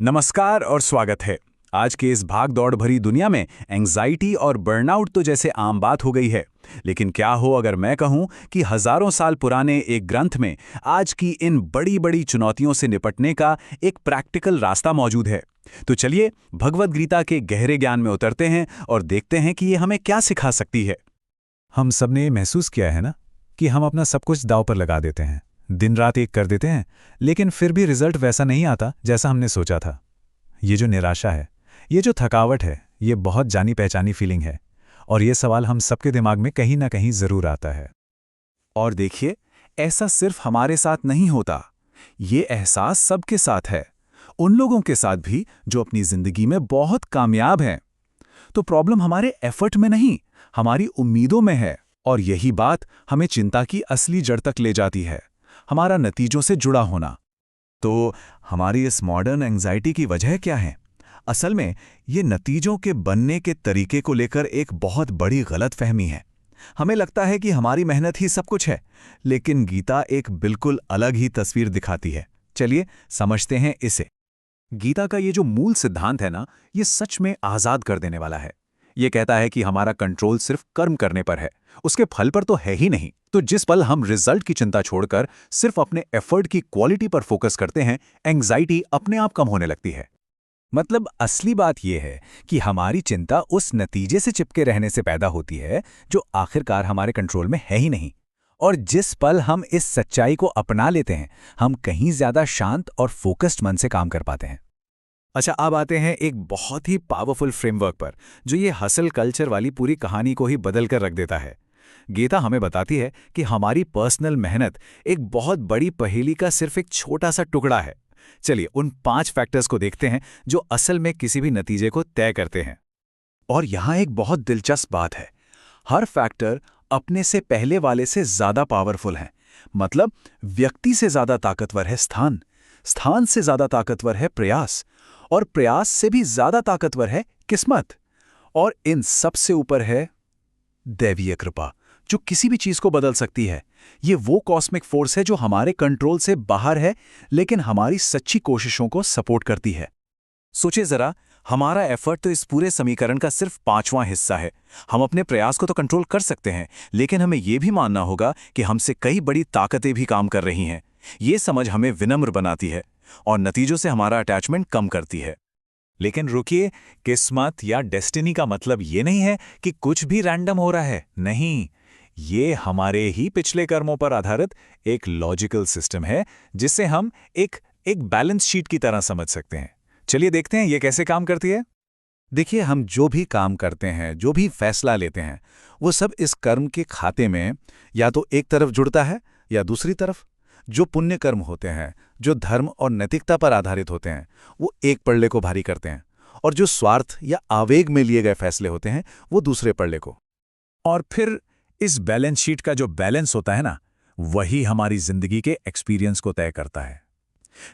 नमस्कार और स्वागत है। आज के इस भाग दौड़ भरी दुनिया में एंग्जाइटी और बर्नआउट तो जैसे आम बात हो गई है, लेकिन क्या हो अगर मैं कहूं कि हजारों साल पुराने एक ग्रंथ में आज की इन बड़ी बड़ी चुनौतियों से निपटने का एक प्रैक्टिकल रास्ता मौजूद है। तो चलिए भगवद गीता के गहरे ज्ञान में उतरते हैं और देखते हैं कि ये हमें क्या सिखा सकती है। हम सबने महसूस किया है ना कि हम अपना सब कुछ दांव पर लगा देते हैं, दिन रात एक कर देते हैं, लेकिन फिर भी रिजल्ट वैसा नहीं आता जैसा हमने सोचा था। ये जो निराशा है, ये जो थकावट है, ये बहुत जानी पहचानी फीलिंग है और ये सवाल हम सबके दिमाग में कहीं ना कहीं जरूर आता है। और देखिए, ऐसा सिर्फ हमारे साथ नहीं होता, ये एहसास सबके साथ है, उन लोगों के साथ भी जो अपनी जिंदगी में बहुत कामयाब हैं। तो प्रॉब्लम हमारे एफर्ट में नहीं, हमारी उम्मीदों में है, और यही बात हमें चिंता की असली जड़ तक ले जाती है, हमारा नतीजों से जुड़ा होना। तो हमारी इस मॉडर्न एंग्जाइटी की वजह क्या है? असल में ये नतीजों के बनने के तरीके को लेकर एक बहुत बड़ी गलतफहमी है। हमें लगता है कि हमारी मेहनत ही सब कुछ है, लेकिन गीता एक बिल्कुल अलग ही तस्वीर दिखाती है। चलिए समझते हैं इसे। गीता का ये जो मूल सिद्धांत है ना, ये सच में आज़ाद कर देने वाला है। ये कहता है कि हमारा कंट्रोल सिर्फ कर्म करने पर है, उसके फल पर तो है ही नहीं। तो जिस पल हम रिजल्ट की चिंता छोड़कर सिर्फ अपने एफर्ट की क्वालिटी पर फोकस करते हैं, एंग्जाइटी अपने आप कम होने लगती है। मतलब असली बात यह है कि हमारी चिंता उस नतीजे से चिपके रहने से पैदा होती है जो आखिरकार हमारे कंट्रोल में है ही नहीं। और जिस पल हम इस सच्चाई को अपना लेते हैं, हम कहीं ज्यादा शांत और फोकस्ड मन से काम कर पाते हैं। अच्छा, अब आते हैं एक बहुत ही पावरफुल फ्रेमवर्क पर, जो ये हसल कल्चर वाली पूरी कहानी को ही बदल कर रख देता है। गीता हमें बताती है कि हमारी पर्सनल मेहनत एक बहुत बड़ी पहेली का सिर्फ एक छोटा सा टुकड़ा है। चलिए उन 5 फैक्टर्स को देखते हैं जो असल में किसी भी नतीजे को तय करते हैं। और यहां एक बहुत दिलचस्प बात है, हर फैक्टर अपने से पहले वाले से ज्यादा पावरफुल है। मतलब व्यक्ति से ज्यादा ताकतवर है स्थान, स्थान से ज्यादा ताकतवर है प्रयास, और प्रयास से भी ज्यादा ताकतवर है किस्मत, और इन सबसे ऊपर है दैवीय कृपा, जो किसी भी चीज को बदल सकती है। ये वो कॉस्मिक फोर्स है जो हमारे कंट्रोल से बाहर है, लेकिन हमारी सच्ची कोशिशों को सपोर्ट करती है। सोचिए जरा, हमारा एफर्ट तो इस पूरे समीकरण का सिर्फ 5वां हिस्सा है। हम अपने प्रयास को तो कंट्रोल कर सकते हैं, लेकिन हमें यह भी मानना होगा कि हमसे कई बड़ी ताकतें भी काम कर रही हैं। ये समझ हमें विनम्र बनाती है और नतीजों से हमारा अटैचमेंट कम करती है। लेकिन रुकिए, किस्मत या डेस्टिनी का मतलब ये नहीं है कि कुछ भी रैंडम हो रहा है। नहीं, ये हमारे ही पिछले कर्मों पर आधारित एक लॉजिकल सिस्टम है, जिसे हम एक बैलेंस शीट की तरह समझ सकते हैं। चलिए देखते हैं ये कैसे काम करती है। देखिए, हम जो भी काम करते हैं, जो भी फैसला लेते हैं, वो सब इस कर्म के खाते में या तो एक तरफ जुड़ता है या दूसरी तरफ। जो पुण्य कर्म होते हैं, जो धर्म और नैतिकता पर आधारित होते हैं, वो एक पल्ले को भारी करते हैं, और जो स्वार्थ या आवेग में लिए गए फैसले होते हैं, वो दूसरे पल्ले को। और फिर इस बैलेंस शीट का जो बैलेंस होता है ना, वही हमारी जिंदगी के एक्सपीरियंस को तय करता है।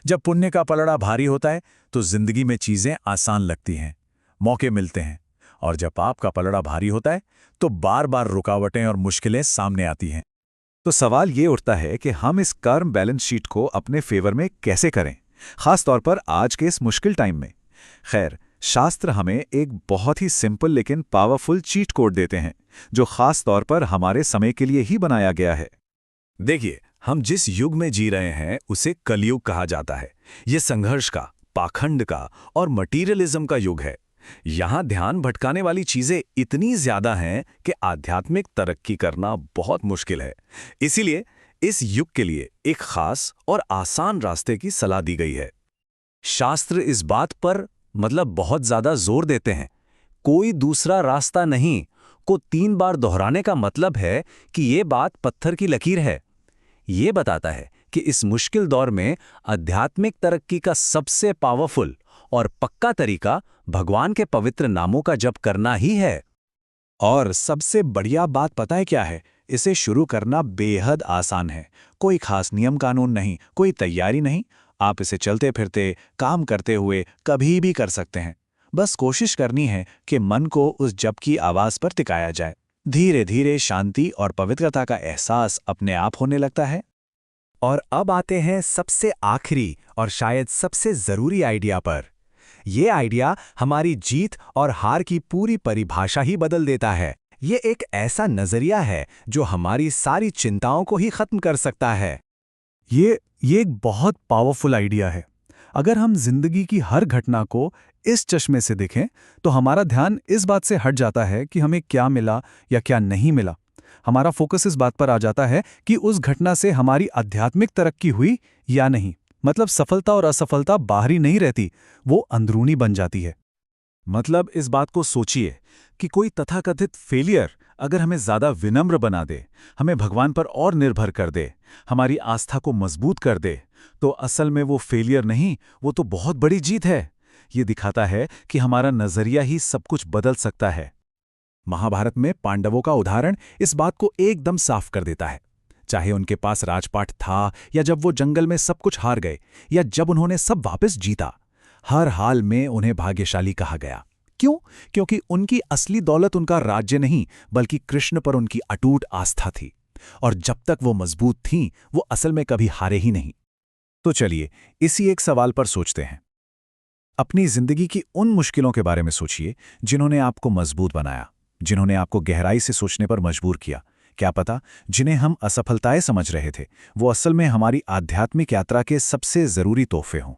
जब पुण्य का पलड़ा भारी होता है तो जिंदगी में चीजें आसान लगती हैं, मौके मिलते हैं, और जब पाप का पलड़ा भारी होता है तो बार बार रुकावटें और मुश्किलें सामने आती हैं। तो सवाल ये उठता है कि हम इस कर्म बैलेंस शीट को अपने फेवर में कैसे करें, खास तौर पर आज के इस मुश्किल टाइम में। खैर, शास्त्र हमें एक बहुत ही सिंपल लेकिन पावरफुल चीट कोड देते हैं, जो खास तौर पर हमारे समय के लिए ही बनाया गया है। देखिए, हम जिस युग में जी रहे हैं उसे कलयुग कहा जाता है। ये संघर्ष का, पाखंड का और मटीरियलिज्म का युग है। यहां ध्यान भटकाने वाली चीजें इतनी ज्यादा हैं कि आध्यात्मिक तरक्की करना बहुत मुश्किल है। इसीलिए इस युग के लिए एक खास और आसान रास्ते की सलाह दी गई है। शास्त्र इस बात पर बहुत ज्यादा जोर देते हैं, कोई दूसरा रास्ता नहीं को 3 बार दोहराने का मतलब है कि ये बात पत्थर की लकीर है। ये बताता है कि इस मुश्किल दौर में आध्यात्मिक तरक्की का सबसे पावरफुल और पक्का तरीका भगवान के पवित्र नामों का जप करना ही है। और सबसे बढ़िया बात पता है क्या है? इसे शुरू करना बेहद आसान है। कोई खास नियम कानून नहीं, कोई तैयारी नहीं। आप इसे चलते फिरते, काम करते हुए कभी भी कर सकते हैं। बस कोशिश करनी है कि मन को उस जप की आवाज पर टिकाया जाए। धीरे धीरे शांति और पवित्रता का एहसास अपने आप होने लगता है। और अब आते हैं सबसे आखिरी और शायद सबसे जरूरी आइडिया पर, ये आइडिया हमारी जीत और हार की पूरी परिभाषा ही बदल देता है। ये एक ऐसा नजरिया है जो हमारी सारी चिंताओं को ही खत्म कर सकता है। ये एक बहुत पावरफुल आइडिया है। अगर हम जिंदगी की हर घटना को इस चश्मे से देखें तो हमारा ध्यान इस बात से हट जाता है कि हमें क्या मिला या क्या नहीं मिला। हमारा फोकस इस बात पर आ जाता है कि उस घटना से हमारी आध्यात्मिक तरक्की हुई या नहीं। मतलब सफलता और असफलता बाहरी नहीं रहती, वो अंदरूनी बन जाती है। मतलब इस बात को सोचिए कि कोई तथाकथित फेलियर अगर हमें ज्यादा विनम्र बना दे, हमें भगवान पर और निर्भर कर दे, हमारी आस्था को मजबूत कर दे, तो असल में वो फेलियर नहीं, वो तो बहुत बड़ी जीत है। ये दिखाता है कि हमारा नजरिया ही सब कुछ बदल सकता है। महाभारत में पांडवों का उदाहरण इस बात को एकदम साफ कर देता है। चाहे उनके पास राजपाट था, या जब वो जंगल में सब कुछ हार गए, या जब उन्होंने सब वापस जीता, हर हाल में उन्हें भाग्यशाली कहा गया। क्यों? क्योंकि उनकी असली दौलत उनका राज्य नहीं, बल्कि कृष्ण पर उनकी अटूट आस्था थी। और जब तक वो मजबूत थीं, वो असल में कभी हारे ही नहीं। तो चलिए इसी एक सवाल पर सोचते हैं। अपनी जिंदगी की उन मुश्किलों के बारे में सोचिए जिन्होंने आपको मजबूत बनाया, जिन्होंने आपको गहराई से सोचने पर मजबूर किया। क्या पता जिन्हें हम असफलताएं समझ रहे थे, वो असल में हमारी आध्यात्मिक यात्रा के सबसे जरूरी तोहफे हों।